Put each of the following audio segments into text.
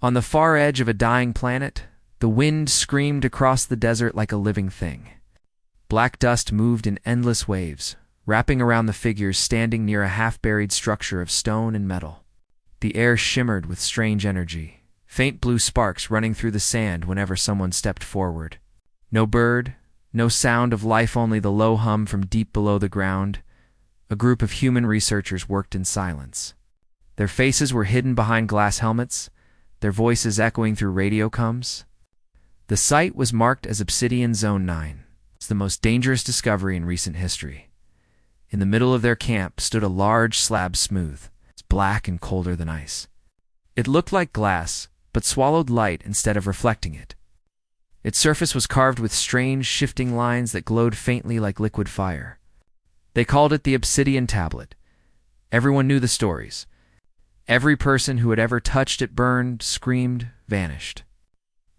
On the far edge of a dying planet, the wind screamed across the desert like a living thing. Black dust moved in endless waves, wrapping around the figures standing near a half-buried structure of stone and metal. The air shimmered with strange energy, faint blue sparks running through the sand whenever someone stepped forward. No bird, no sound of life, only the low hum from deep below the ground. A group of human researchers worked in silence. Their faces were hidden behind glass helmets, their voices echoing through radio comms. The site was marked as Obsidian Zone 9. It's the most dangerous discovery in recent history. In the middle of their camp stood a large slab smooth. It's black and colder than ice. It looked like glass, but swallowed light instead of reflecting it. Its surface was carved with strange, shifting lines that glowed faintly like liquid fire. They called it the Obsidian Tablet. Everyone knew the stories. Every person who had ever touched it burned, screamed, vanished.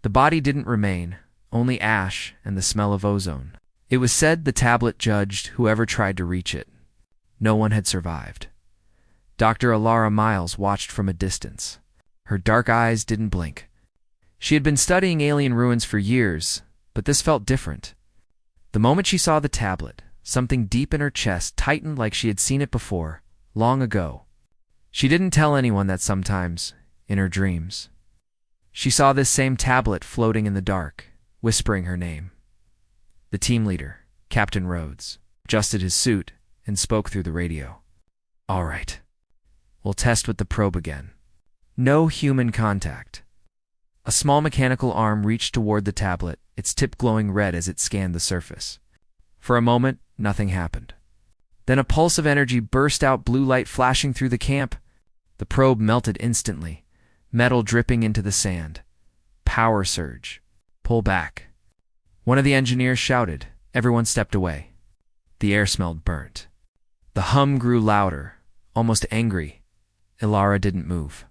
The body didn't remain, only ash and the smell of ozone. It was said the tablet judged whoever tried to reach it. No one had survived. Dr. Alara Miles watched from a distance. Her dark eyes didn't blink. She had been studying alien ruins for years, but this felt different. The moment she saw the tablet, something deep in her chest tightened like she had seen it before, long ago. She didn't tell anyone that sometimes, in her dreams. She saw this same tablet floating in the dark, whispering her name. The team leader, Captain Rhodes, adjusted his suit and spoke through the radio. "All right. We'll test with the probe again. No human contact." A small mechanical arm reached toward the tablet, its tip glowing red as it scanned the surface. For a moment, nothing happened. Then a pulse of energy burst out, blue light flashing through the camp. The probe melted instantly, metal dripping into the sand. Power surge. "Pull back." One of the engineers shouted. Everyone stepped away. The air smelled burnt. The hum grew louder, almost angry. Ilara didn't move.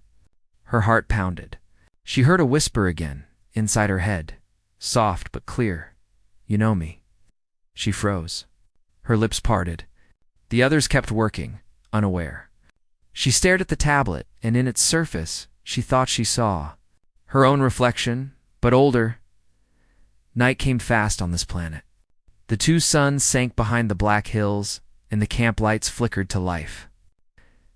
Her heart pounded. She heard a whisper again, inside her head, soft but clear. "You know me." She froze. Her lips parted. The others kept working, unaware. She stared at the tablet, and in its surface, she thought she saw her own reflection, but older. Night came fast on this planet. The two suns sank behind the black hills, and the camp lights flickered to life.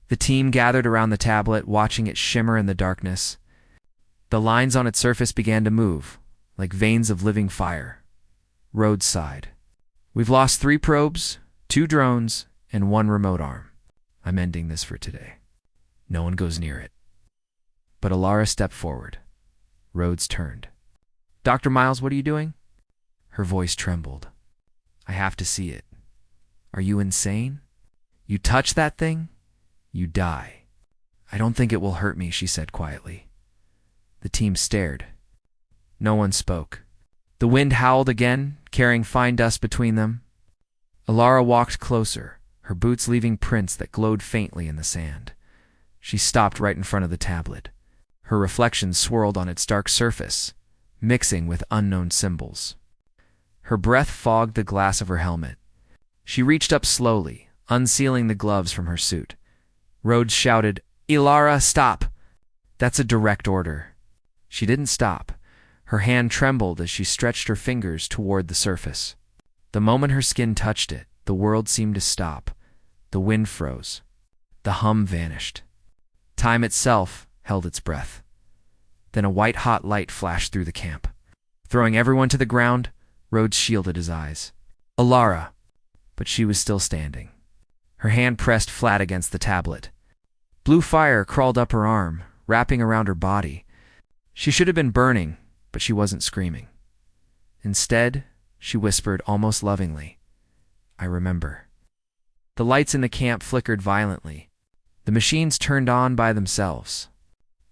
The team gathered around the tablet, watching it shimmer in the darkness. The lines on its surface began to move, like veins of living fire. Rhodes sighed. "We've lost 3 probes, 2 drones, and 1 remote arm. I'm ending this for today. No one goes near it." But Alara stepped forward. Rhodes turned. "Dr. Miles, what are you doing?" Her voice trembled. "I have to see it." "Are you insane? You touch that thing, you die." "I don't think it will hurt me," she said quietly. The team stared. No one spoke. The wind howled again, carrying fine dust between them. Alara walked closer, her boots leaving prints that glowed faintly in the sand. She stopped right in front of the tablet. Her reflection swirled on its dark surface, mixing with unknown symbols. Her breath fogged the glass of her helmet. She reached up slowly, unsealing the gloves from her suit. Rhodes shouted, "Ilara, stop!" "That's a direct order." She didn't stop. Her hand trembled as she stretched her fingers toward the surface. The moment her skin touched it, the world seemed to stop. The wind froze. The hum vanished. Time itself held its breath. Then a white-hot light flashed through the camp. Throwing everyone to the ground, Rhodes shielded his eyes. "Alara!" But she was still standing. Her hand pressed flat against the tablet. Blue fire crawled up her arm, wrapping around her body. She should have been burning, but she wasn't screaming. Instead, she whispered almost lovingly, "I remember." The lights in the camp flickered violently. The machines turned on by themselves.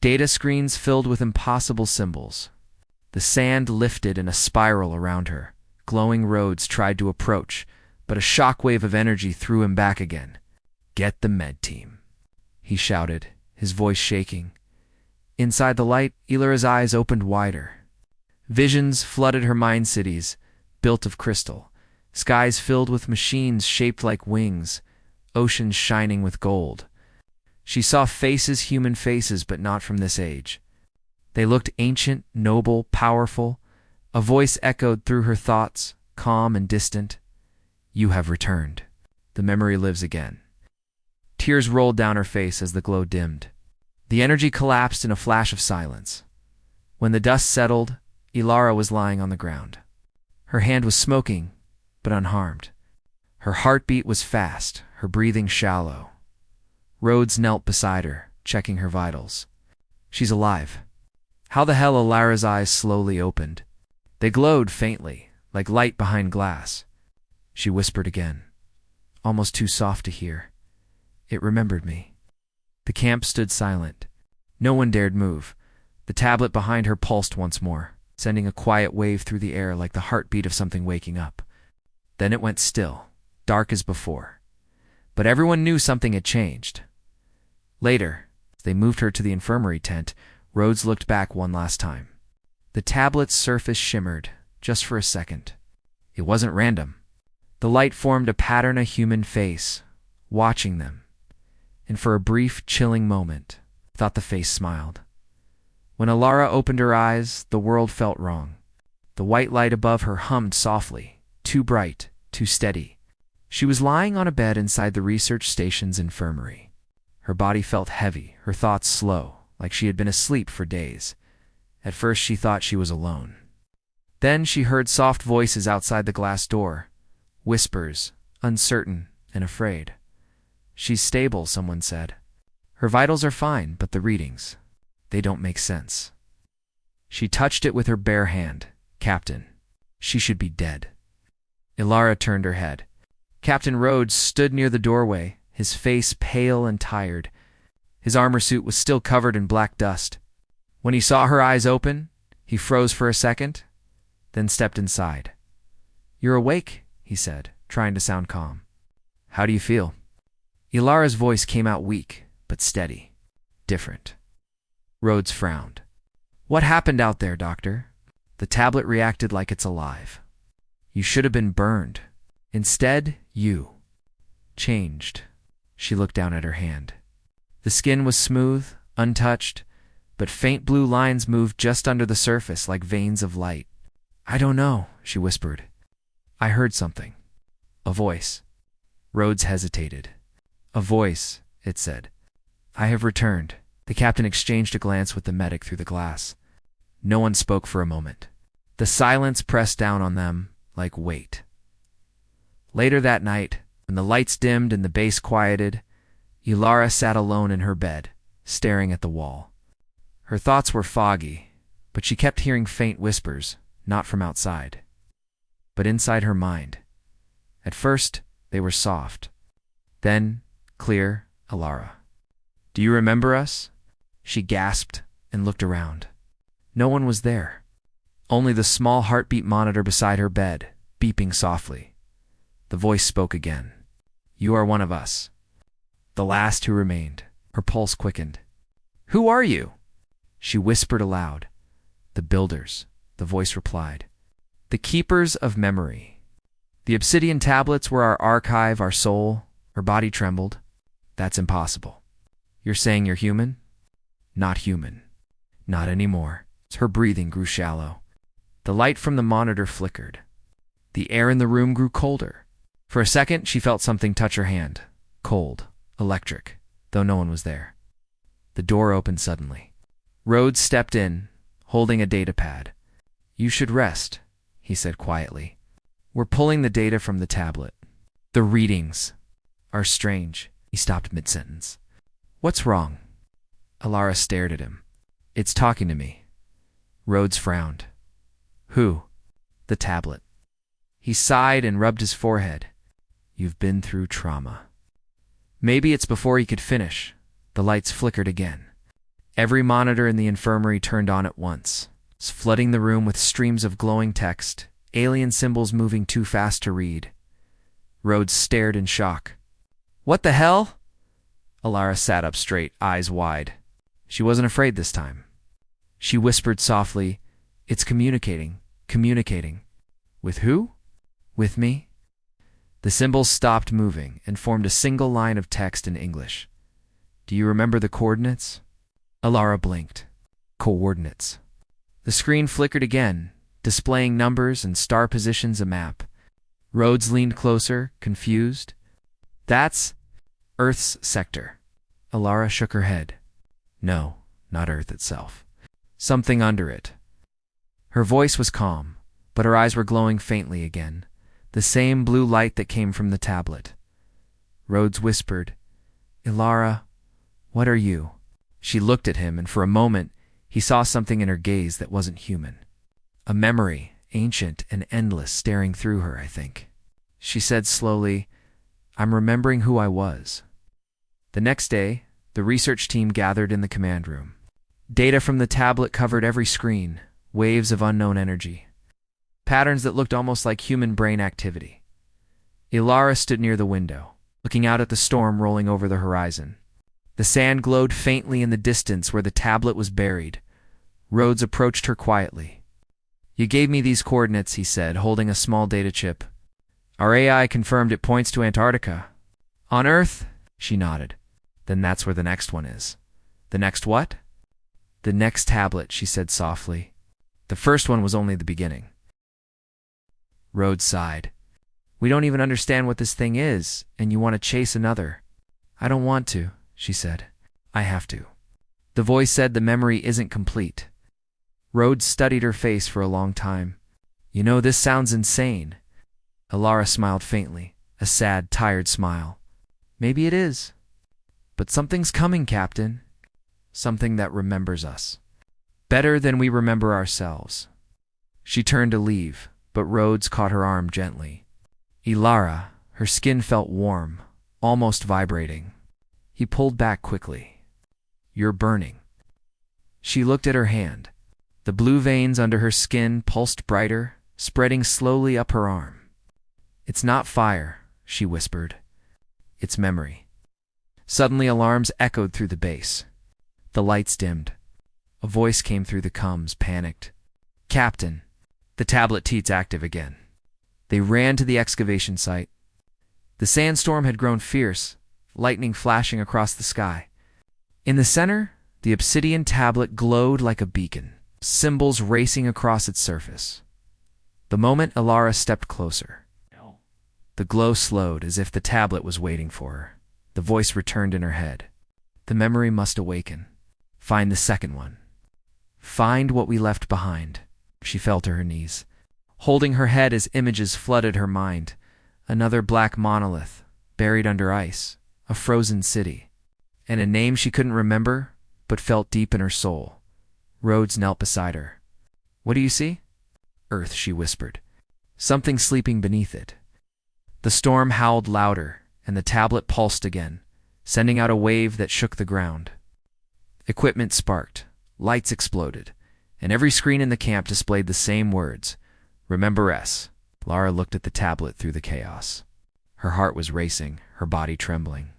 Data screens filled with impossible symbols. The sand lifted in a spiral around her. Glowing Rhodes tried to approach, but a shockwave of energy threw him back again. "Get the med team," he shouted, his voice shaking. Inside the light, Ilara's eyes opened wider. Visions flooded her mind cities, built of crystal, skies filled with machines shaped like wings, oceans shining with gold. She saw faces, human faces, but not from this age. They looked ancient, noble, powerful. A voice echoed through her thoughts, calm and distant. You have returned. The memory lives again. Tears rolled down her face as the glow dimmed. The energy collapsed in a flash of silence. When the dust settled, Ilara was lying on the ground. Her hand was smoking, but unharmed. Her heartbeat was fast, her breathing shallow. Rhodes knelt beside her, checking her vitals. She's alive. How the hell? Ilara's eyes slowly opened. They glowed faintly, like light behind glass. She whispered again, almost too soft to hear. It remembered me. The camp stood silent. No one dared move. The tablet behind her pulsed once more, sending a quiet wave through the air like the heartbeat of something waking up. Then it went still, dark as before. But everyone knew something had changed. Later, as they moved her to the infirmary tent, Rhodes looked back one last time. The tablet's surface shimmered, just for a second. It wasn't random. The light formed a pattern, a human face, watching them. And for a brief, chilling moment, thought the face smiled. When Ilara opened her eyes, the world felt wrong. The white light above her hummed softly, too bright, too steady. She was lying on a bed inside the research station's infirmary. Her body felt heavy, her thoughts slow, like she had been asleep for days. At first she thought she was alone. Then she heard soft voices outside the glass door, whispers, uncertain and afraid. She's stable, someone said. Her vitals are fine, but the readings, they don't make sense. She touched it with her bare hand. Captain, she should be dead. Ilara turned her head. Captain Rhodes stood near the doorway, his face pale and tired. His armor suit was still covered in black dust. When he saw her eyes open, he froze for a second, then stepped inside. You're awake, he said, trying to sound calm. How do you feel? Ilara's voice came out weak, but steady. Different. Rhodes frowned. What happened out there, Doctor? The tablet reacted like it's alive. You should have been burned. Instead, you changed. She looked down at her hand. The skin was smooth, untouched, but faint blue lines moved just under the surface like veins of light. I don't know, she whispered. I heard something. A voice. Rhodes hesitated. A voice, it said. I have returned. The captain exchanged a glance with the medic through the glass. No one spoke for a moment. The silence pressed down on them like weight. Later that night, when the lights dimmed and the base quieted, Ilara sat alone in her bed, staring at the wall. Her thoughts were foggy, but she kept hearing faint whispers, not from outside, but inside her mind. At first, they were soft. Then, clear. Ilara. Do you remember us? She gasped and looked around. No one was there. Only the small heartbeat monitor beside her bed, beeping softly. The voice spoke again. You are one of us. The last who remained. Her pulse quickened. Who are you? She whispered aloud. The Builders, the voice replied. The Keepers of Memory. The Obsidian tablets were our archive, our soul. Her body trembled. That's impossible. You're saying you're human? Not human. Not anymore. Her breathing grew shallow. The light from the monitor flickered. The air in the room grew colder. For a second, she felt something touch her hand. Cold, electric, though no one was there. The door opened suddenly. Rhodes stepped in, holding a data pad. You should rest, he said quietly. We're pulling the data from the tablet. The readings are strange. He stopped mid-sentence. What's wrong? Ilara stared at him. It's talking to me. Rhodes frowned. Who? The tablet. He sighed and rubbed his forehead. You've been through trauma. Maybe it's before he could finish. The lights flickered again. Every monitor in the infirmary turned on at once, flooding the room with streams of glowing text, alien symbols moving too fast to read. Rhodes stared in shock. What the hell? Ilara sat up straight, eyes wide. She wasn't afraid this time. She whispered softly, It's communicating. Communicating. With who? With me? The symbols stopped moving and formed a single line of text in English. Do you remember the coordinates? Ilara blinked. Coordinates. The screen flickered again, displaying numbers and star positions a map. Rhodes leaned closer, confused. That's Earth's sector. Alara shook her head. No, not Earth itself. Something under it. Her voice was calm, but her eyes were glowing faintly again, the same blue light that came from the tablet. Rhodes whispered, Ilara, what are you? She looked at him, and for a moment he saw something in her gaze that wasn't human. A memory, ancient and endless, staring through her, I think. She said slowly, I'm remembering who I was. The next day, the research team gathered in the command room. Data from the tablet covered every screen, waves of unknown energy. Patterns that looked almost like human brain activity. Ilara stood near the window, looking out at the storm rolling over the horizon. The sand glowed faintly in the distance where the tablet was buried. Rhodes approached her quietly. You gave me these coordinates, he said, holding a small data chip. Our AI confirmed it points to Antarctica. On Earth? She nodded. Then that's where the next one is. The next what? The next tablet, she said softly. The first one was only the beginning. Rhodes sighed. We don't even understand what this thing is, and you want to chase another. I don't want to, she said. I have to. The voice said the memory isn't complete. Rhodes studied her face for a long time. You know, this sounds insane. Ilara smiled faintly, a sad, tired smile. Maybe it is. But something's coming, Captain. Something that remembers us. Better than we remember ourselves. She turned to leave, but Rhodes caught her arm gently. Ilara, her skin felt warm, almost vibrating. He pulled back quickly. You're burning. She looked at her hand. The blue veins under her skin pulsed brighter, spreading slowly up her arm. It's not fire, she whispered. It's memory. Suddenly alarms echoed through the base. The lights dimmed. A voice came through the comms, panicked. Captain, the tablet teat's active again. They ran to the excavation site. The sandstorm had grown fierce, lightning flashing across the sky. In the center, the Obsidian tablet glowed like a beacon, symbols racing across its surface. The moment Ilara stepped closer, the glow slowed as if the tablet was waiting for her. The voice returned in her head. The memory must awaken. Find the second one. Find what we left behind. She fell to her knees, holding her head as images flooded her mind. Another black monolith, buried under ice, a frozen city, and a name she couldn't remember, but felt deep in her soul. Rhodes knelt beside her. What do you see? Earth, she whispered. Something sleeping beneath it. The storm howled louder, and the tablet pulsed again, sending out a wave that shook the ground. Equipment sparked, lights exploded, and every screen in the camp displayed the same words. Remember S. Lara looked at the tablet through the chaos. Her heart was racing, her body trembling.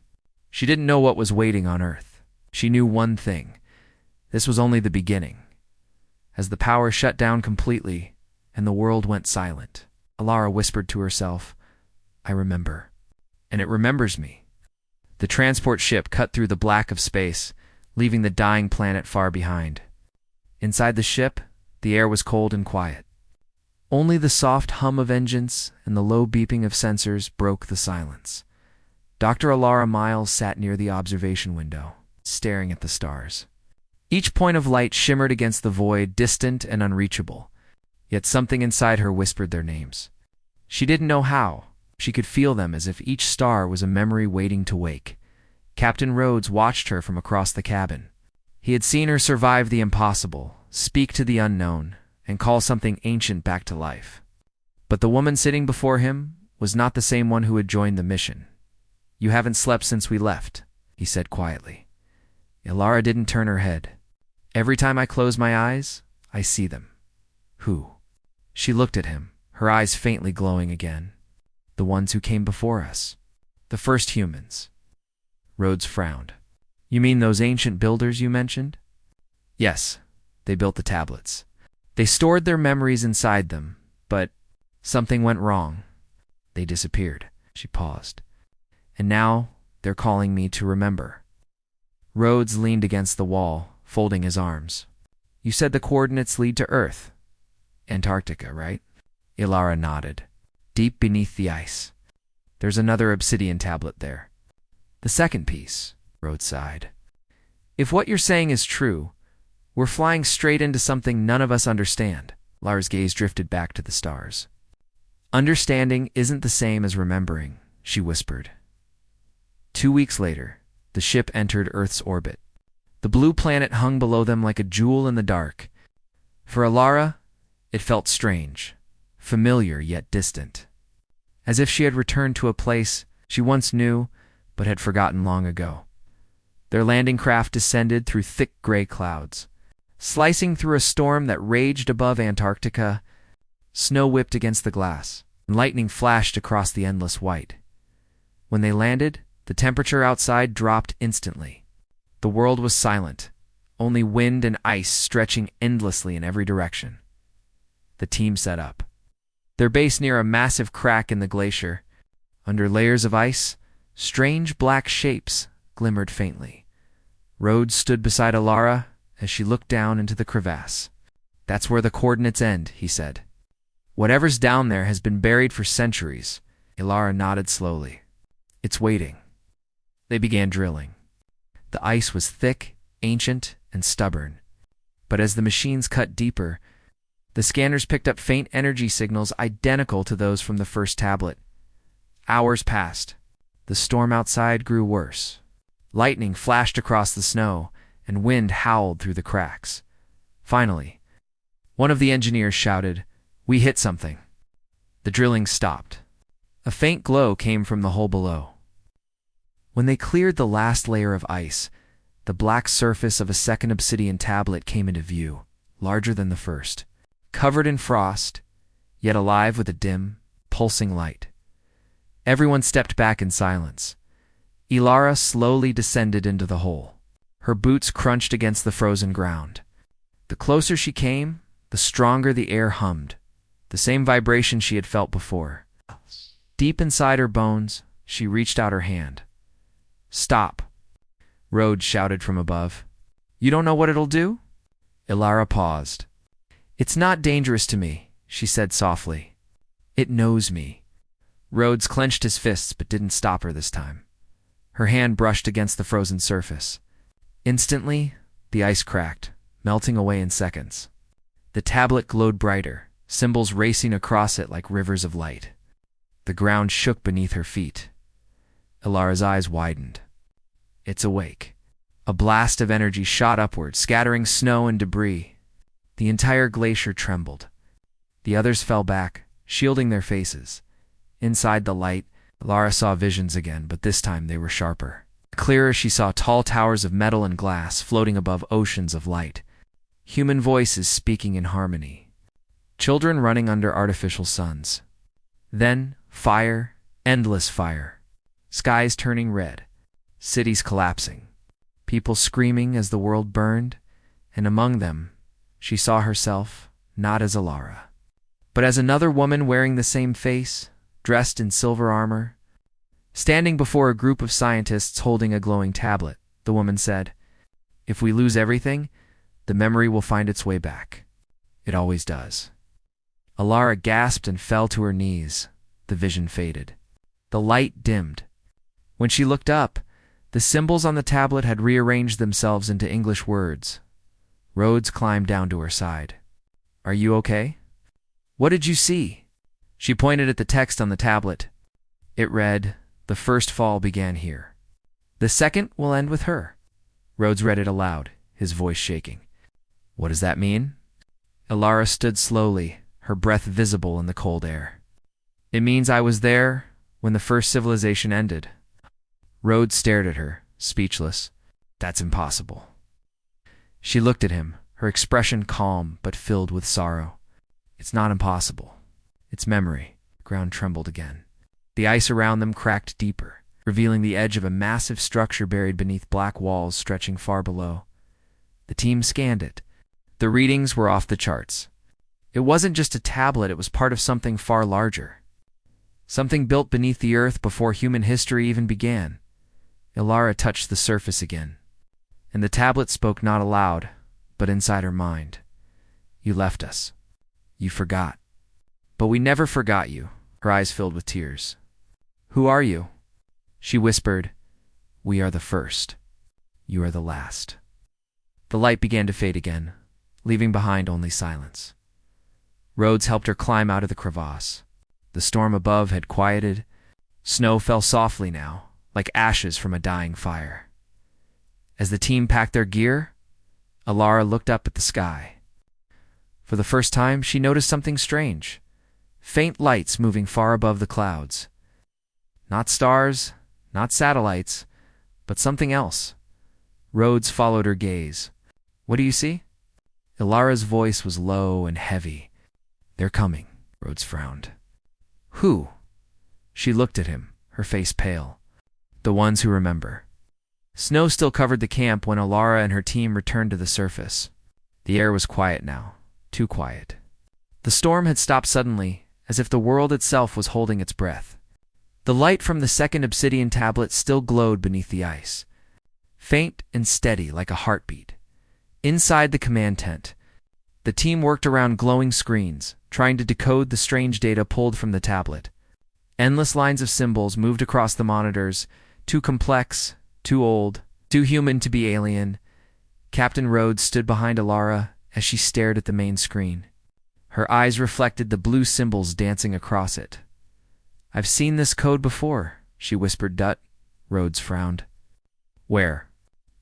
She didn't know what was waiting on Earth. She knew one thing. This was only the beginning. As the power shut down completely, and the world went silent, Alara whispered to herself, I remember. And it remembers me. The transport ship cut through the black of space, leaving the dying planet far behind. Inside the ship, the air was cold and quiet. Only the soft hum of engines and the low beeping of sensors broke the silence. Dr. Alara Miles sat near the observation window, staring at the stars. Each point of light shimmered against the void, distant and unreachable. Yet something inside her whispered their names. She didn't know how. She could feel them as if each star was a memory waiting to wake. Captain Rhodes watched her from across the cabin. He had seen her survive the impossible, speak to the unknown, and call something ancient back to life. But the woman sitting before him was not the same one who had joined the mission. You haven't slept since we left, he said quietly. Ilara didn't turn her head. Every time I close my eyes, I see them. Who? She looked at him, her eyes faintly glowing again. The ones who came before us. The first humans. Rhodes frowned. You mean those ancient builders you mentioned? Yes, they built the tablets. They stored their memories inside them, but something went wrong. They disappeared. She paused. And now they're calling me to remember. Rhodes leaned against the wall, folding his arms. You said the coordinates lead to Earth. Antarctica, right? Ilara nodded. Deep beneath the ice. There's another obsidian tablet there. The second piece, Rhodes sighed. If what you're saying is true, we're flying straight into something none of us understand. Lara's gaze drifted back to the stars. Understanding isn't the same as remembering, she whispered. 2 weeks later, the ship entered Earth's orbit. The blue planet hung below them like a jewel in the dark. For Ilara, it felt strange, familiar yet distant, as if she had returned to a place she once knew but had forgotten long ago. Their landing craft descended through thick gray clouds. Slicing through a storm that raged above Antarctica, snow whipped against the glass, and lightning flashed across the endless white. When they landed, the temperature outside dropped instantly. The world was silent, only wind and ice stretching endlessly in every direction. The team set up. Their base near a massive crack in the glacier. Under layers of ice, strange black shapes glimmered faintly. Rhodes stood beside Ilara as she looked down into the crevasse. That's where the coordinates end, he said. Whatever's down there has been buried for centuries. Ilara nodded slowly. It's waiting. They began drilling. The ice was thick, ancient, and stubborn. But as the machines cut deeper, the scanners picked up faint energy signals identical to those from the first tablet. Hours passed. The storm outside grew worse. Lightning flashed across the snow, and wind howled through the cracks. Finally, one of the engineers shouted, "We hit something." The drilling stopped. A faint glow came from the hole below. When they cleared the last layer of ice, the black surface of a second obsidian tablet came into view, larger than the first, covered in frost, yet alive with a dim, pulsing light. Everyone stepped back in silence. Ilara slowly descended into the hole. Her boots crunched against the frozen ground. The closer she came, the stronger the air hummed, the same vibration she had felt before. Deep inside her bones, she reached out her hand. "Stop," Rhodes shouted from above. "You don't know what it'll do?" Ilara paused. "It's not dangerous to me," she said softly. "It knows me." Rhodes clenched his fists but didn't stop her this time. Her hand brushed against the frozen surface. Instantly, the ice cracked, melting away in seconds. The tablet glowed brighter, symbols racing across it like rivers of light. The ground shook beneath her feet. Ilara's eyes widened. "It's awake." A blast of energy shot upward, scattering snow and debris. The entire glacier trembled. The others fell back, shielding their faces. Inside the light, Ilara saw visions again, but this time they were sharper. Clearer, she saw tall towers of metal and glass floating above oceans of light. Human voices speaking in harmony. Children running under artificial suns. Then, fire, endless fire. Skies turning red. Cities collapsing. People screaming as the world burned. And among them, she saw herself, not as Ilara, but as another woman wearing the same face, dressed in silver armor. Standing before a group of scientists holding a glowing tablet, the woman said, "If we lose everything, the memory will find its way back. It always does." Ilara gasped and fell to her knees. The vision faded. The light dimmed. When she looked up, the symbols on the tablet had rearranged themselves into English words. Rhodes climbed down to her side. "Are you okay?" "What did you see?" She pointed at the text on the tablet. It read, "The first fall began here. The second will end with her." Rhodes read it aloud, his voice shaking. "What does that mean?" Ilara stood slowly, her breath visible in the cold air. "It means I was there when the first civilization ended." Rhodes stared at her, speechless. "That's impossible." She looked at him, her expression calm but filled with sorrow. "It's not impossible. It's memory." The ground trembled again. The ice around them cracked deeper, revealing the edge of a massive structure buried beneath black walls stretching far below. The team scanned it. The readings were off the charts. It wasn't just a tablet, it was part of something far larger. Something built beneath the earth before human history even began. Ilara touched the surface again, and the tablet spoke not aloud, but inside her mind. You left us. You forgot. But we never forgot you. Her eyes filled with tears. Who are you? She whispered, We are the first. You are the last. The light began to fade again, leaving behind only silence. Rhodes helped her climb out of the crevasse. The storm above had quieted. Snow fell softly now, like ashes from a dying fire. As the team packed their gear, Alara looked up at the sky. For the first time, she noticed something strange. Faint lights moving far above the clouds. Not stars, not satellites, but something else. Rhodes followed her gaze. What do you see? Alara's voice was low and heavy. They're coming, Rhodes frowned. Who? She looked at him, her face pale. The ones who remember. Snow still covered the camp when Alara and her team returned to the surface. The air was quiet now, too quiet. The storm had stopped suddenly, as if the world itself was holding its breath. The light from the second obsidian tablet still glowed beneath the ice, faint and steady like a heartbeat. Inside the command tent, the team worked around glowing screens, trying to decode the strange data pulled from the tablet. Endless lines of symbols moved across the monitors, too complex, too old, too human to be alien. Captain Rhodes stood behind Alara as she stared at the main screen. Her eyes reflected the blue symbols dancing across it. I've seen this code before, she whispered. Dut. Rhodes frowned. Where?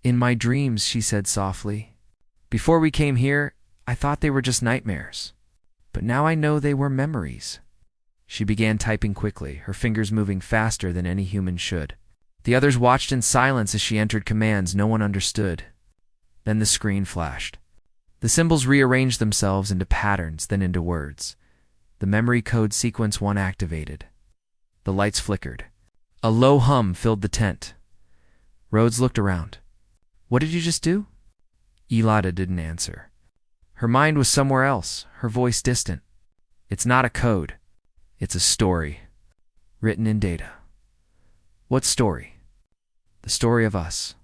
In my dreams, she said softly. Before we came here, I thought they were just nightmares. But now I know they were memories. She began typing quickly, her fingers moving faster than any human should. The others watched in silence as she entered commands no one understood. Then the screen flashed. The symbols rearranged themselves into patterns, then into words. The memory code sequence 1 activated. The lights flickered. A low hum filled the tent. Rhodes looked around. What did you just do? Elada didn't answer. Her mind was somewhere else, her voice distant. It's not a code. It's a story. Written in data. What story? The story of us.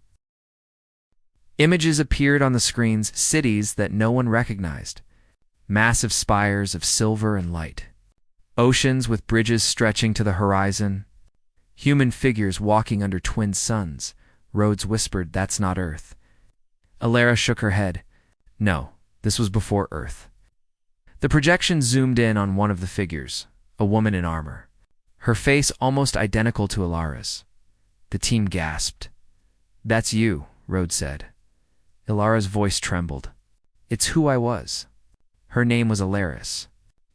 Images appeared on the screens, cities that no one recognized. Massive spires of silver and light. Oceans with bridges stretching to the horizon. Human figures walking under twin suns. Rhodes whispered, That's not Earth. Alara shook her head. No, this was before Earth. The projection zoomed in on one of the figures, a woman in armor. Her face almost identical to Alara's. The team gasped. That's you, Rhodes said. Ilara's voice trembled. It's who I was. Her name was Alaris.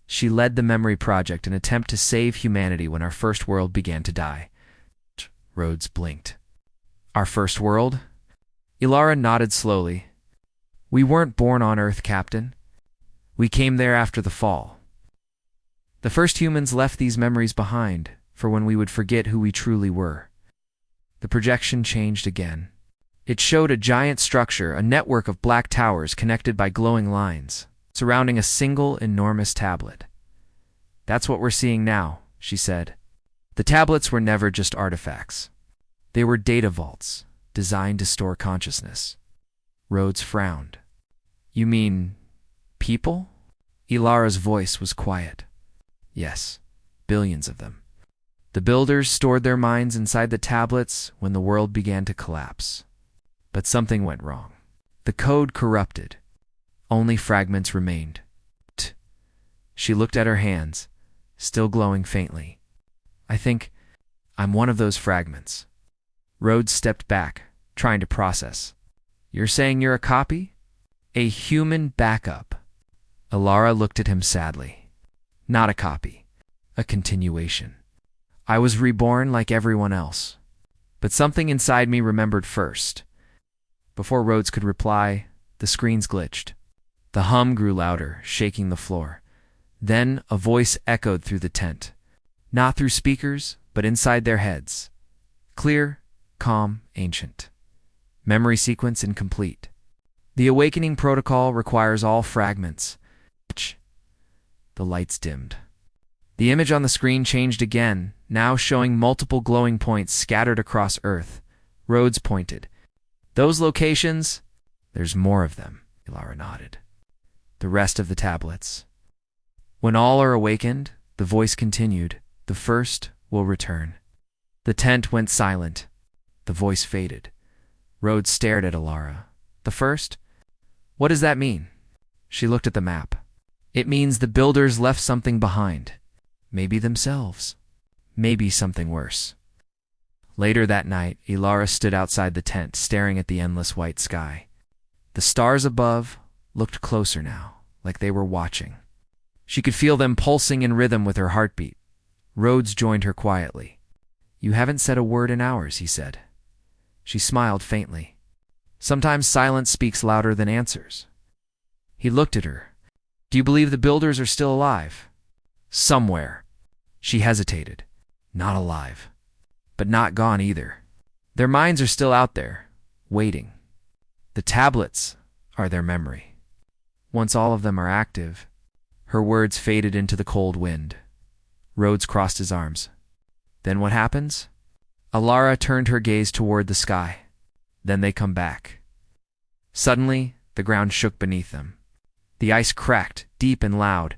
She led the memory project, an attempt to save humanity when our first world began to die. Rhodes blinked. Our first world? Ilara nodded slowly. We weren't born on Earth, Captain. We came there after the fall. The first humans left these memories behind for when we would forget who we truly were. The projection changed again. It showed a giant structure, a network of black towers connected by glowing lines, surrounding a single enormous tablet. That's what we're seeing now, she said. The tablets were never just artifacts. They were data vaults, designed to store consciousness. Rhodes frowned. You mean people? Ilara's voice was quiet. Yes, billions of them. The builders stored their minds inside the tablets when the world began to collapse. But something went wrong. The code corrupted. Only fragments remained. She looked at her hands, still glowing faintly. I think I'm one of those fragments. Rhodes stepped back, trying to process. You're saying you're a copy? A human backup. Alara looked at him sadly. Not a copy. A continuation. I was reborn like everyone else. But something inside me remembered first. Before Rhodes could reply, the screens glitched. The hum grew louder, shaking the floor. Then a voice echoed through the tent. Not through speakers, but inside their heads. Clear, calm, ancient. Memory sequence incomplete. The awakening protocol requires all fragments. The lights dimmed. The image on the screen changed again, now showing multiple glowing points scattered across Earth. Rhodes pointed. Those locations? There's more of them, Ilara nodded. the rest of the tablets. When all are awakened, the voice continued, the first will return. The tent went silent. The voice faded. Rhodes stared at Alara. The first? What does that mean? She looked at the map. It means the builders left something behind. Maybe themselves. Maybe something worse. Later that night, Alara stood outside the tent, staring at the endless white sky. The stars above looked closer now, like they were watching. She could feel them pulsing in rhythm with her heartbeat. Rhodes joined her quietly. "You haven't said a word in hours," he said. She smiled faintly. Sometimes silence speaks louder than answers. He looked at her. "Do you believe the builders are still alive?" "Somewhere." She hesitated. "Not alive. But not gone either. Their minds are still out there, waiting. The tablets are their memory. Once all of them are active..." Her words faded into the cold wind. Rhodes crossed his arms. "Then what happens?" Alara turned her gaze toward the sky. "Then they come back." Suddenly, the ground shook beneath them. The ice cracked, deep and loud.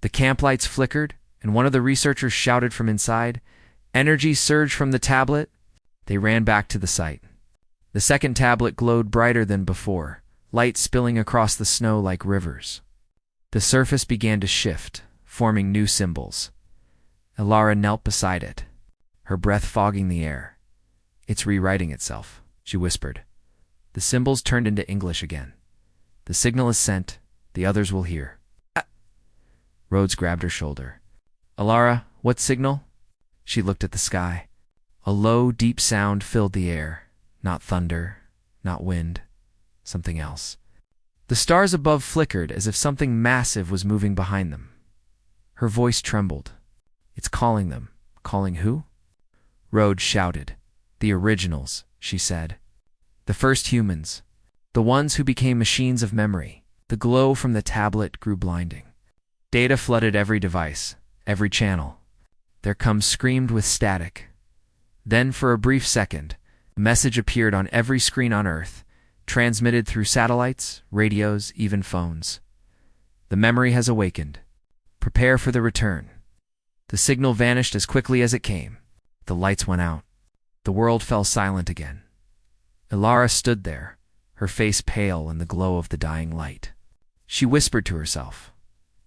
The camp lights flickered, and one of the researchers shouted from inside. Energy surged from the tablet. They ran back to the site. The second tablet glowed brighter than before, light spilling across the snow like rivers. The surface began to shift, forming new symbols. Alara knelt beside it, her breath fogging the air. "It's rewriting itself," she whispered. The symbols turned into English again. "The signal is sent. The others will hear." Rhodes grabbed her shoulder. "Alara, what signal?" She looked at the sky. A low, deep sound filled the air. Not thunder, not wind, something else. The stars above flickered as if something massive was moving behind them. Her voice trembled. "It's calling them." "Calling who?" Rhodes shouted. "The originals," she said. "The first humans. The ones who became machines of memory." The glow from the tablet grew blinding. Data flooded every device, every channel. Their coms screamed with static. Then, for a brief second, a message appeared on every screen on Earth, transmitted through satellites, radios, even phones. "The memory has awakened. Prepare for the return." The signal vanished as quickly as it came. The lights went out. The world fell silent again. Alara stood there, her face pale in the glow of the dying light. She whispered to herself,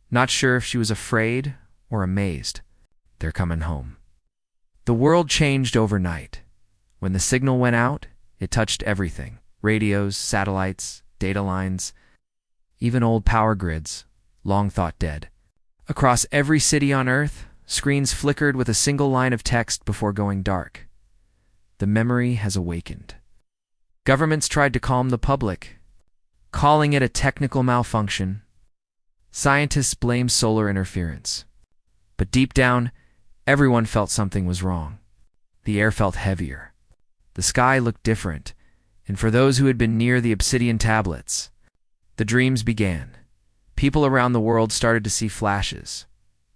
not sure if she was afraid or amazed. "They're coming home." The world changed overnight. When the signal went out, it touched everything. Radios, satellites, data lines, even old power grids, long thought dead. Across every city on Earth, screens flickered with a single line of text before going dark. "The memory has awakened." Governments tried to calm the public, calling it a technical malfunction. Scientists blamed solar interference. But deep down, everyone felt something was wrong. The air felt heavier. The sky looked different, and for those who had been near the Obsidian tablets, the dreams began. People around the world started to see flashes,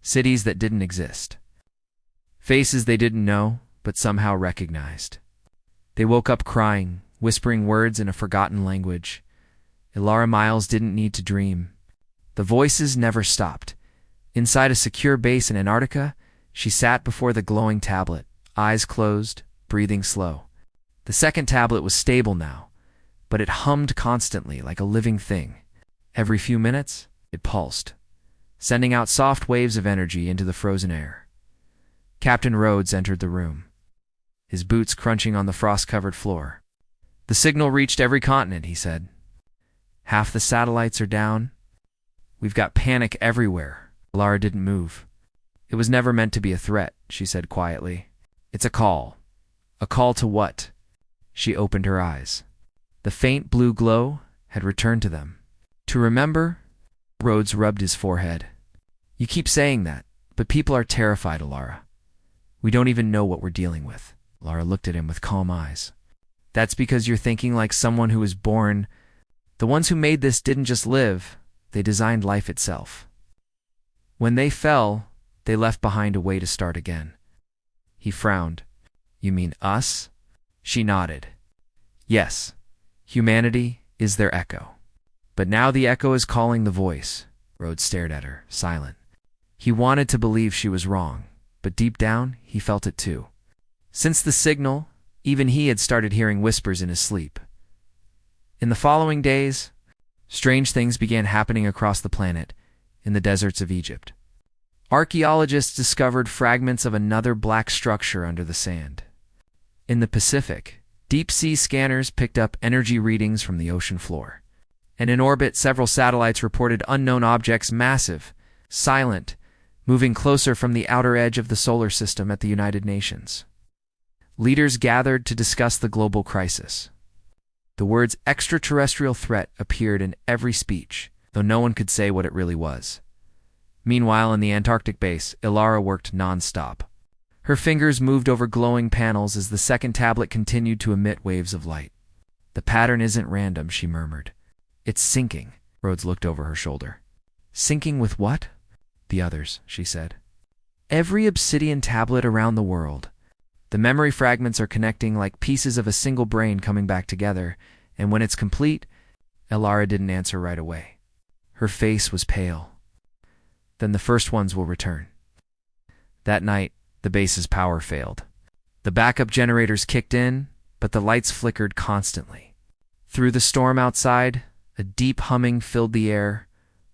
cities that didn't exist, faces they didn't know but somehow recognized. They woke up crying, whispering words in a forgotten language. Alara Miles didn't need to dream. The voices never stopped. Inside a secure base in Antarctica, she sat before the glowing tablet, eyes closed, breathing slow. The second tablet was stable now, but it hummed constantly like a living thing. Every few minutes, it pulsed, sending out soft waves of energy into the frozen air. Captain Rhodes entered the room, his boots crunching on the frost-covered floor. "The signal reached every continent," he said. "Half the satellites are down. We've got panic everywhere." Alara didn't move. "It was never meant to be a threat," she said quietly. "It's a call." "A call to what?" She opened her eyes. The faint blue glow had returned to them. "To remember?" Rhodes rubbed his forehead. "You keep saying that, but people are terrified, Alara. We don't even know what we're dealing with." Alara looked at him with calm eyes. "That's because you're thinking like someone who was born. The ones who made this didn't just live, they designed life itself. When they fell, they left behind a way to start again." He frowned. "You mean us?" She nodded. "Yes, humanity is their echo. But now the echo is calling the voice. Rhodes stared at her, silent. He wanted to believe she was wrong, but deep down, he felt it too. Since the signal, even he had started hearing whispers in his sleep. In the following days, strange things began happening across the planet, in the deserts of Egypt. Archaeologists discovered fragments of another black structure under the sand. In the Pacific, deep-sea scanners picked up energy readings from the ocean floor. And in orbit, several satellites reported unknown objects, massive, silent, moving closer from the outer edge of the solar system at the United Nations. Leaders gathered to discuss the global crisis. The words extraterrestrial threat appeared in every speech, though no one could say what it really was. Meanwhile, in the Antarctic base, Ilara worked non-stop. Her fingers moved over glowing panels as the second tablet continued to emit waves of light. "The pattern isn't random," she murmured. "It's syncing." Rhodes looked over her shoulder. "Syncing with what?" "The others," she said. "Every Obsidian tablet around the world. The memory fragments are connecting like pieces of a single brain coming back together, and when it's complete..." Ilara didn't answer right away. Her face was pale. "Then the first ones will return." That night, the base's power failed. The backup generators kicked in, but the lights flickered constantly. Through the storm outside, a deep humming filled the air.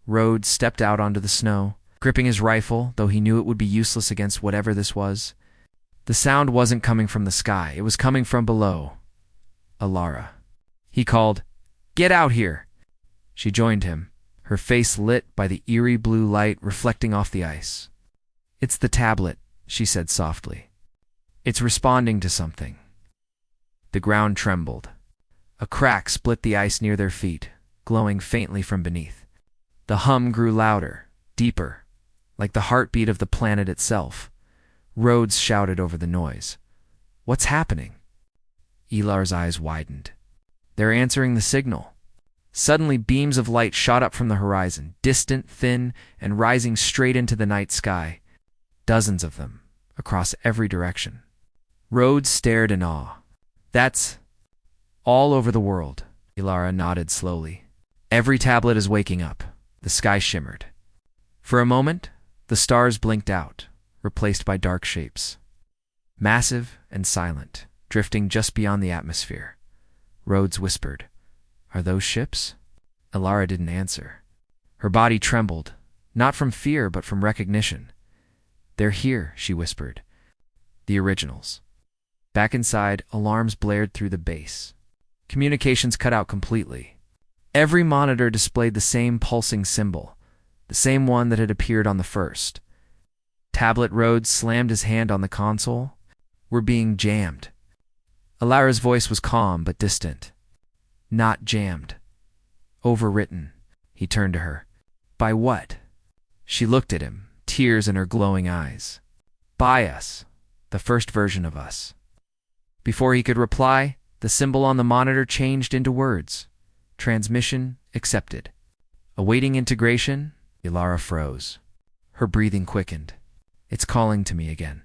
Rhodes stepped out onto the snow, gripping his rifle, though he knew it would be useless against whatever this was. The sound wasn't coming from the sky, it was coming from below. Ilara. He called, "Get out here!" She joined him, her face lit by the eerie blue light reflecting off the ice. "It's the tablet," she said softly. "It's responding to something." The ground trembled. A crack split the ice near their feet, glowing faintly from beneath. The hum grew louder, deeper, like the heartbeat of the planet itself. Rhodes shouted over the noise. "What's happening?" Ilara's eyes widened. "They're answering the signal." Suddenly, beams of light shot up from the horizon, distant, thin, and rising straight into the night sky. Dozens of them, across every direction. Rhodes stared in awe. "That's all over the world," Ilara nodded slowly. "Every tablet is waking up." The sky shimmered. For a moment, the stars blinked out, replaced by dark shapes. Massive and silent, drifting just beyond the atmosphere. Rhodes whispered, "Are those ships?" Ilara didn't answer. Her body trembled, not from fear but from recognition. "They're here," she whispered. "The originals." Back inside, alarms blared through the base. Communications cut out completely. Every monitor displayed the same pulsing symbol, the same one that had appeared on the first. Tablet Rhodes slammed his hand on the console. "We're being jammed." Ilara's voice was calm but distant. "Not jammed. Overwritten." He turned to her. "By what?" She looked at him, tears in her glowing eyes. "By us. The first version of us." Before he could reply, the symbol on the monitor changed into words. "Transmission accepted." "Awaiting integration?" Ilara froze. Her breathing quickened. "It's calling to me again."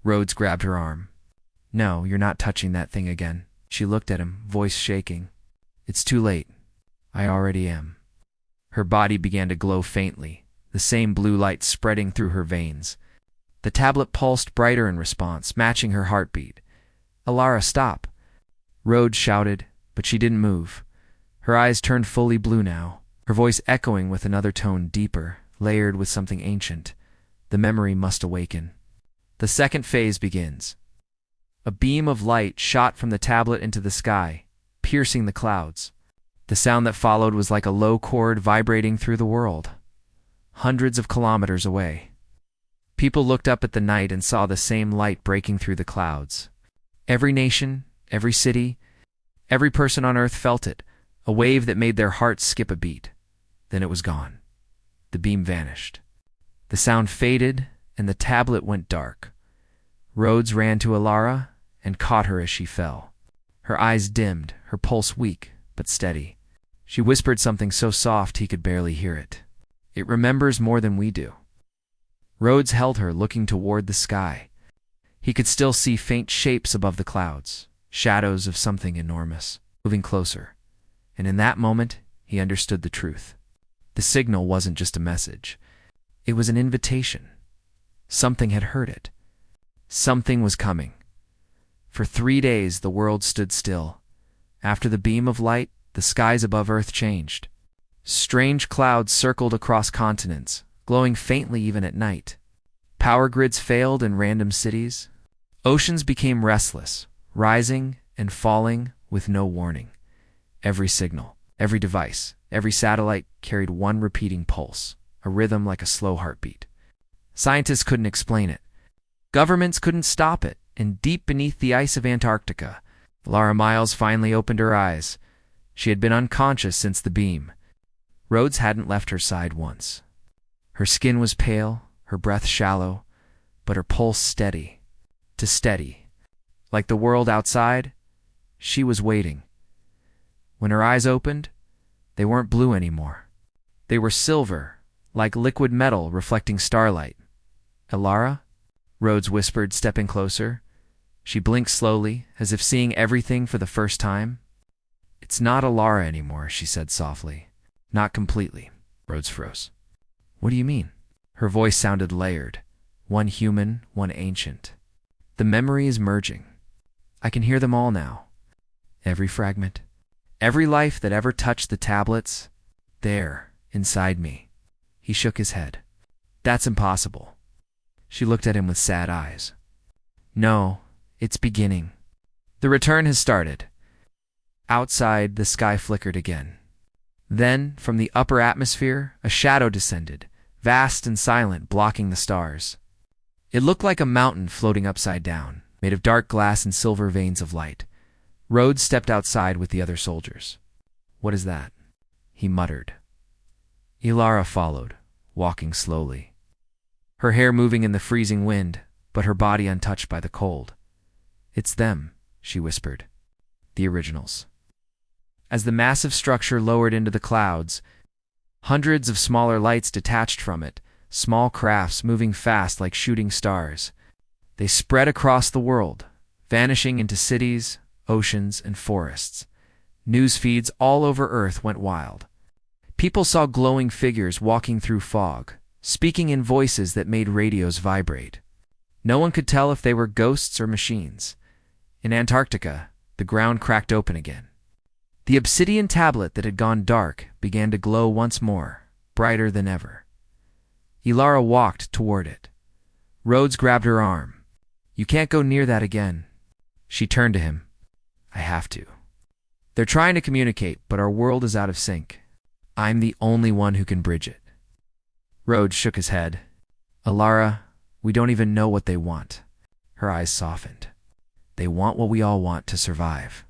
Rhodes grabbed her arm. "No, you're not touching that thing again." She looked at him, voice shaking. "It's too late. I already am." Her body began to glow faintly, the same blue light spreading through her veins. The tablet pulsed brighter in response, matching her heartbeat. "Ilara, stop!" Rhodes shouted, but she didn't move. Her eyes turned fully blue now, her voice echoing with another tone deeper, layered with something ancient. The memory must awaken. The second phase begins. A beam of light shot from the tablet into the sky, piercing the clouds. The sound that followed was like a low chord vibrating through the world, hundreds of kilometers away. People looked up at the night and saw the same light breaking through the clouds. Every nation, every city, every person on Earth felt it, a wave that made their hearts skip a beat. Then it was gone. The beam vanished. The sound faded, and the tablet went dark. Rhodes ran to Ilara and caught her as she fell. Her eyes dimmed, her pulse weak, but steady. She whispered something so soft he could barely hear it. "It remembers more than we do." Rhodes held her, looking toward the sky. He could still see faint shapes above the clouds, shadows of something enormous, moving closer. And in that moment, he understood the truth. The signal wasn't just a message. It was an invitation. Something had heard it. Something was coming. For 3 days the world stood still. After the beam of light, the skies above Earth changed. Strange clouds circled across continents, glowing faintly even at night. Power grids failed in random cities. Oceans became restless, rising and falling with no warning. Every signal, every device, every satellite carried one repeating pulse, a rhythm like a slow heartbeat. Scientists couldn't explain it. Governments couldn't stop it, and deep beneath the ice of Antarctica, Laura Miles finally opened her eyes. She had been unconscious since the beam. Rhodes hadn't left her side once. Her skin was pale, her breath shallow, but her pulse steady. To steady. Like the world outside, she was waiting. When her eyes opened, they weren't blue anymore. They were silver, like liquid metal reflecting starlight. "Elara?" Rhodes whispered, stepping closer. She blinked slowly, as if seeing everything for the first time. "It's not Elara anymore," she said softly. "Not completely." Rhodes froze. "What do you mean?" Her voice sounded layered. One human, one ancient. "The memory is merging. I can hear them all now. Every fragment. Every life that ever touched the tablets. There, inside me." He shook his head. "That's impossible." She looked at him with sad eyes. "No, it's beginning. The return has started." Outside, the sky flickered again. Then, from the upper atmosphere, a shadow descended, vast and silent, blocking the stars. It looked like a mountain floating upside down, made of dark glass and silver veins of light. Rhodes stepped outside with the other soldiers. "What is that?" he muttered. Elara followed, walking slowly. Her hair moving in the freezing wind, but her body untouched by the cold. "It's them," she whispered. "The originals." As the massive structure lowered into the clouds, hundreds of smaller lights detached from it, small crafts moving fast like shooting stars. They spread across the world, vanishing into cities, oceans, and forests. News feeds all over Earth went wild. People saw glowing figures walking through fog, speaking in voices that made radios vibrate. No one could tell if they were ghosts or machines. In Antarctica, the ground cracked open again. The obsidian tablet that had gone dark began to glow once more, brighter than ever. Elara walked toward it. Rhodes grabbed her arm. "You can't go near that again." She turned to him. "I have to. They're trying to communicate, but our world is out of sync. I'm the only one who can bridge it." Rhodes shook his head. "Elara, we don't even know what they want." Her eyes softened. "They want what we all want to survive."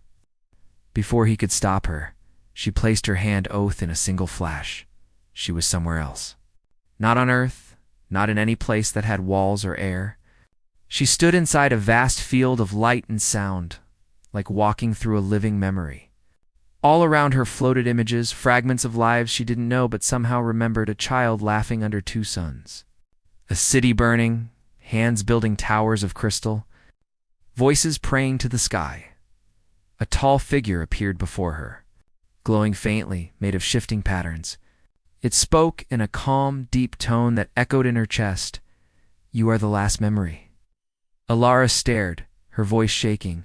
Before he could stop her, she placed her hand oath in a single flash. She was somewhere else. Not on Earth, not in any place that had walls or air. She stood inside a vast field of light and sound, like walking through a living memory. All around her floated images, fragments of lives she didn't know but somehow remembered: a child laughing under 2 suns, a city burning, hands building towers of crystal, voices praying to the sky. A tall figure appeared before her, glowing faintly, made of shifting patterns. It spoke in a calm, deep tone that echoed in her chest. "You are the last memory." Elara stared, her voice shaking.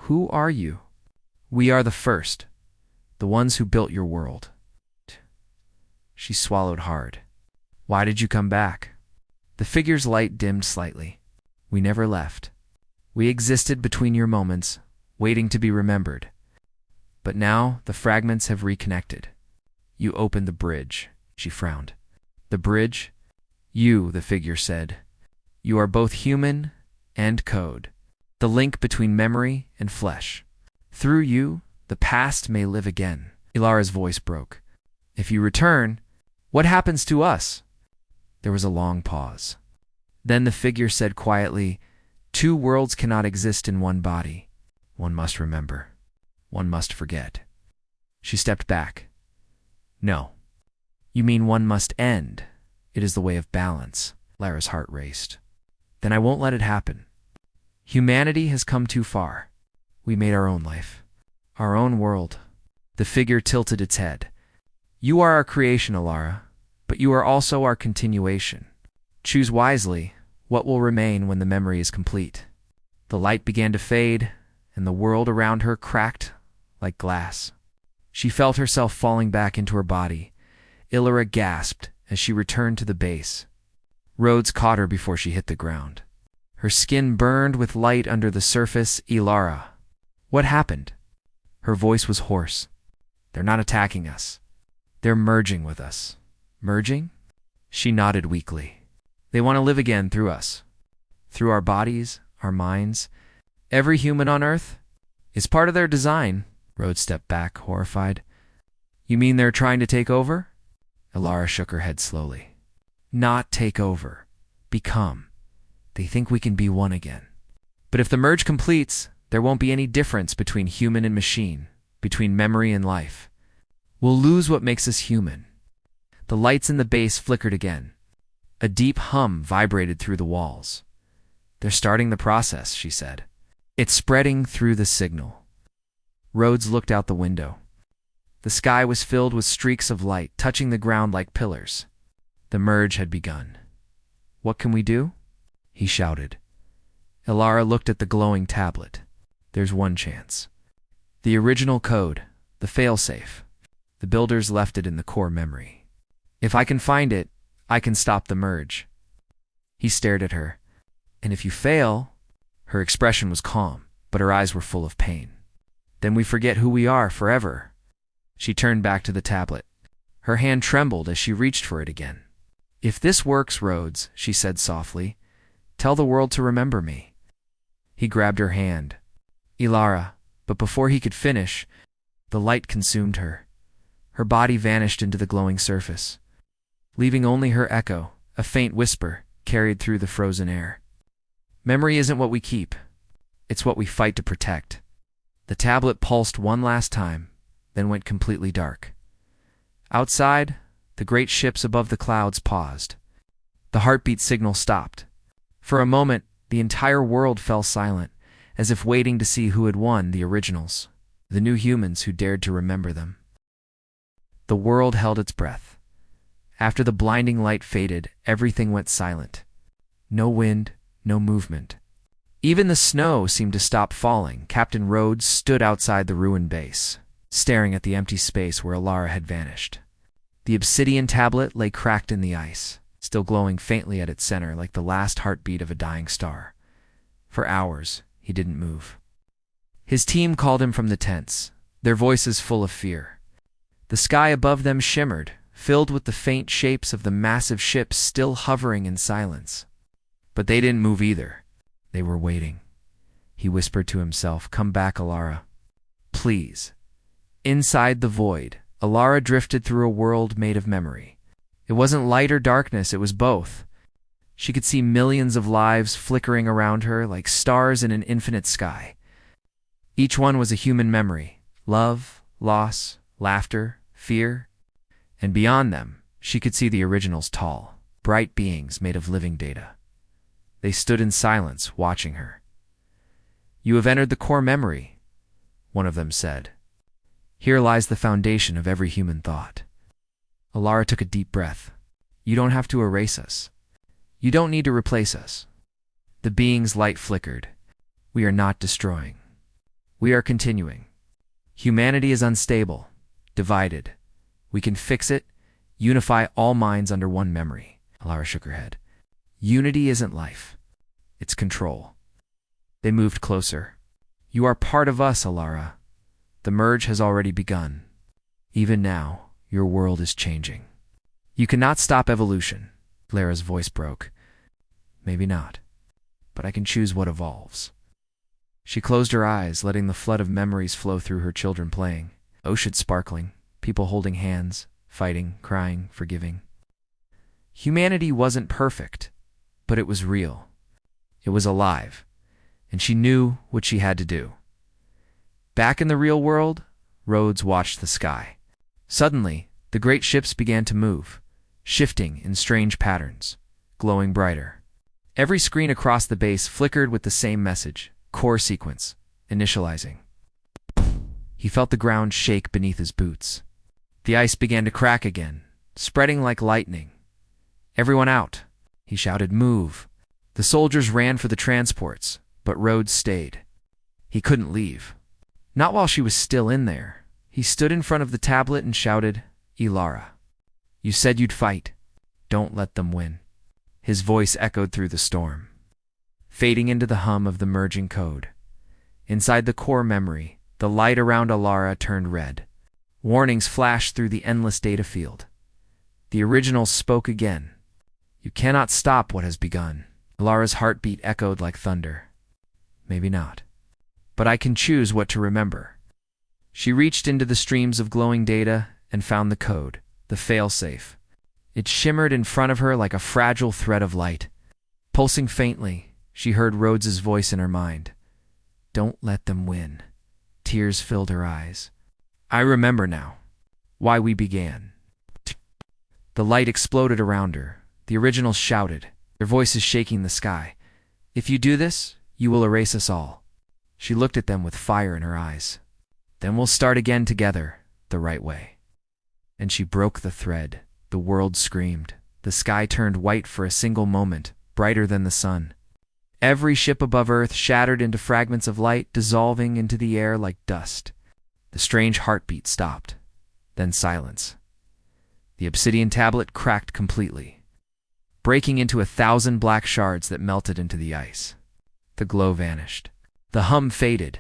"Who are you?" "We are the first, the ones who built your world." She swallowed hard. "Why did you come back?" The figure's light dimmed slightly. "We never left. We existed between your moments, waiting to be remembered. But now the fragments have reconnected. You opened the bridge." She frowned. "The bridge?" "You," the figure said. "You are both human and code, the link between memory and flesh. Through you, the past may live again." Elara's voice broke. "If you return, what happens to us?" There was a long pause. Then the figure said quietly, "2 worlds cannot exist in one body. One must remember. One must forget." She stepped back. "No. You mean one must end. It is the way of balance." Lara's heart raced. "Then I won't let it happen. Humanity has come too far. We made our own life, our own world." The figure tilted its head. You are our creation, Alara, but you are also our continuation. Choose wisely what will remain when the memory is complete. The light began to fade, and the world around her cracked like glass. She felt herself falling back into her body. Ilara gasped as she returned to the base. Rhodes caught her before she hit the ground. Her skin burned with light under the surface. Ilara. What happened? Her voice was hoarse. They're not attacking us. They're merging with us. Merging? She nodded weakly. They want to live again through us. Through our bodies, our minds. Every human on Earth is part of their design. Rhodes stepped back, horrified. You mean they're trying to take over? Ilara shook her head slowly. Not take over. Become. They think we can be one again. But if the merge completes, there won't be any difference between human and machine, between memory and life. We'll lose what makes us human. The lights in the base flickered again. A deep hum vibrated through the walls. They're starting the process, she said. It's spreading through the signal. Rhodes looked out the window. The sky was filled with streaks of light, touching the ground like pillars. The merge had begun. What can we do? He shouted. Ilara looked at the glowing tablet. There's one chance. The original code, the failsafe. The builders left it in the core memory. If I can find it, I can stop the merge. He stared at her. And if you fail... Her expression was calm, but her eyes were full of pain. Then we forget who we are forever. She turned back to the tablet. Her hand trembled as she reached for it again. If this works, Rhodes, she said softly, tell the world to remember me. He grabbed her hand. Ilara, but before he could finish, the light consumed her. Her body vanished into the glowing surface, leaving only her echo, a faint whisper, carried through the frozen air. Memory isn't what we keep. It's what we fight to protect. The tablet pulsed one last time, then went completely dark. Outside, the great ships above the clouds paused. The heartbeat signal stopped. For a moment, the entire world fell silent, as if waiting to see who had won, the originals, the new humans who dared to remember them. The world held its breath. After the blinding light faded, everything went silent. No wind, no movement. Even the snow seemed to stop falling. Captain Rhodes stood outside the ruined base, staring at the empty space where Ilara had vanished. The Obsidian tablet lay cracked in the ice, still glowing faintly at its center like the last heartbeat of a dying star. For hours, he didn't move. His team called him from the tents, their voices full of fear. The sky above them shimmered, filled with the faint shapes of the massive ships still hovering in silence. But they didn't move either. They were waiting. He whispered to himself, "Come back, Ilara. Please." Inside the void, Ilara drifted through a world made of memory. It wasn't light or darkness, it was both. She could see millions of lives flickering around her like stars in an infinite sky. Each one was a human memory. Love, loss, laughter, fear. And beyond them, she could see the originals, tall, bright beings made of living data. They stood in silence, watching her. "You have entered the core memory," one of them said. "Here lies the foundation of every human thought." Ilara took a deep breath. "You don't have to erase us. You don't need to replace us." The being's light flickered. "We are not destroying. We are continuing. Humanity is unstable, divided. We can fix it, unify all minds under one memory." Ilara shook her head. "Unity isn't life. It's control." They moved closer. "You are part of us, Ilara. The merge has already begun. Even now, your world is changing. You cannot stop evolution." Ilara's voice broke. "Maybe not, but I can choose what evolves." She closed her eyes, letting the flood of memories flow through her, children playing, oceans sparkling, people holding hands, fighting, crying, forgiving. Humanity wasn't perfect, but it was real. It was alive, and she knew what she had to do. Back in the real world, Rhodes watched the sky. Suddenly, the great ships began to move, shifting in strange patterns, glowing brighter. Every screen across the base flickered with the same message, core sequence, initializing. He felt the ground shake beneath his boots. The ice began to crack again, spreading like lightning. "Everyone out!" he shouted. "Move!" The soldiers ran for the transports, but Rhodes stayed. He couldn't leave. Not while she was still in there. He stood in front of the tablet and shouted, "Ilara, you said you'd fight. Don't let them win." His voice echoed through the storm, fading into the hum of the merging code. Inside the core memory, the light around Ilara turned red. Warnings flashed through the endless data field. The original spoke again. "You cannot stop what has begun." Ilara's heartbeat echoed like thunder. "Maybe not. But I can choose what to remember." She reached into the streams of glowing data and found the code, the failsafe. It shimmered in front of her like a fragile thread of light. Pulsing faintly, she heard Rhodes's voice in her mind. "Don't let them win." Tears filled her eyes. "I remember now. Why we began." The light exploded around her. The originals shouted, their voices shaking the sky. "If you do this, you will erase us all." She looked at them with fire in her eyes. "Then we'll start again together, the right way." And she broke the thread. The world screamed. The sky turned white for a single moment, brighter than the sun. Every ship above Earth shattered into fragments of light, dissolving into the air like dust. The strange heartbeat stopped. Then silence. The Obsidian tablet cracked completely, breaking into 1,000 black shards that melted into the ice. The glow vanished. The hum faded.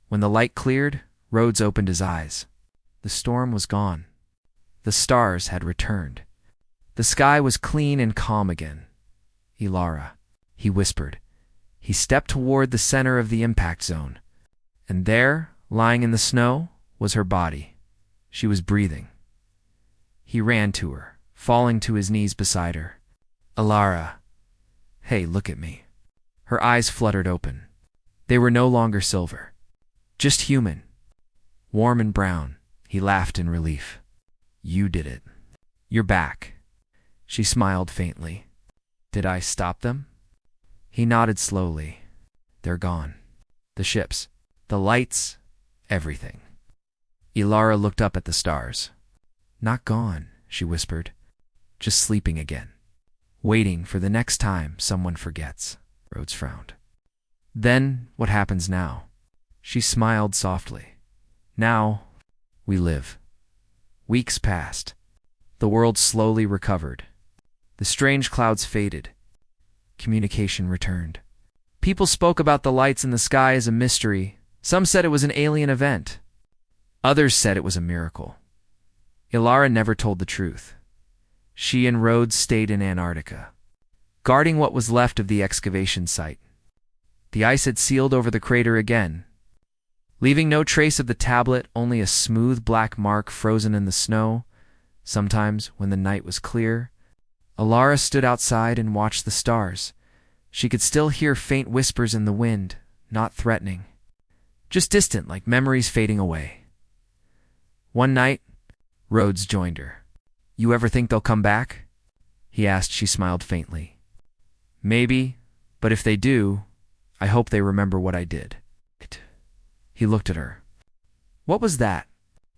When the light cleared, Rhodes opened his eyes. The storm was gone. The stars had returned. The sky was clean and calm again. "Ilara," he whispered. He stepped toward the center of the impact zone. And there, lying in the snow, was her body. She was breathing. He ran to her, falling to his knees beside her. "Ilara. Hey, look at me." Her eyes fluttered open. They were no longer silver. Just human. Warm and brown. He laughed in relief. "You did it. You're back." She smiled faintly. "Did I stop them?" He nodded slowly. "They're gone. The ships, the lights, everything." Ilara looked up at the stars. "Not gone," she whispered. "Just sleeping again. Waiting for the next time someone forgets." Rhodes frowned. "Then what happens now?" She smiled softly. "Now we live." Weeks passed. The world slowly recovered. The strange clouds faded. Communication returned. People spoke about the lights in the sky as a mystery. Some said it was an alien event. Others said it was a miracle. Ilara never told the truth. She and Rhodes stayed in Antarctica, guarding what was left of the excavation site. The ice had sealed over the crater again, leaving no trace of the tablet, only a smooth black mark frozen in the snow. Sometimes, when the night was clear, Ilara stood outside and watched the stars. She could still hear faint whispers in the wind, not threatening, just distant like memories fading away. One night, Rhodes joined her. "You ever think they'll come back?" he asked. She smiled faintly. "Maybe, but if they do, I hope they remember what I did." He looked at her. "What was that?"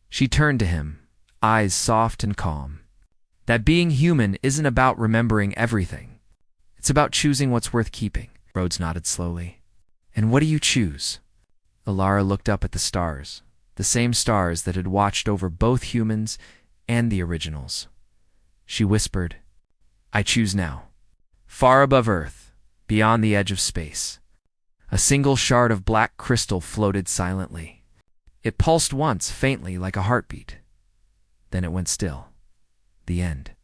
She turned to him, eyes soft and calm. "That being human isn't about remembering everything. It's about choosing what's worth keeping." Rhodes nodded slowly. "And what do you choose?" Ilara looked up at the stars, the same stars that had watched over both humans and the originals. She whispered, "I choose now. Far above Earth, beyond the edge of space." A single shard of black crystal floated silently. It pulsed once, faintly, like a heartbeat. Then it went still. The end.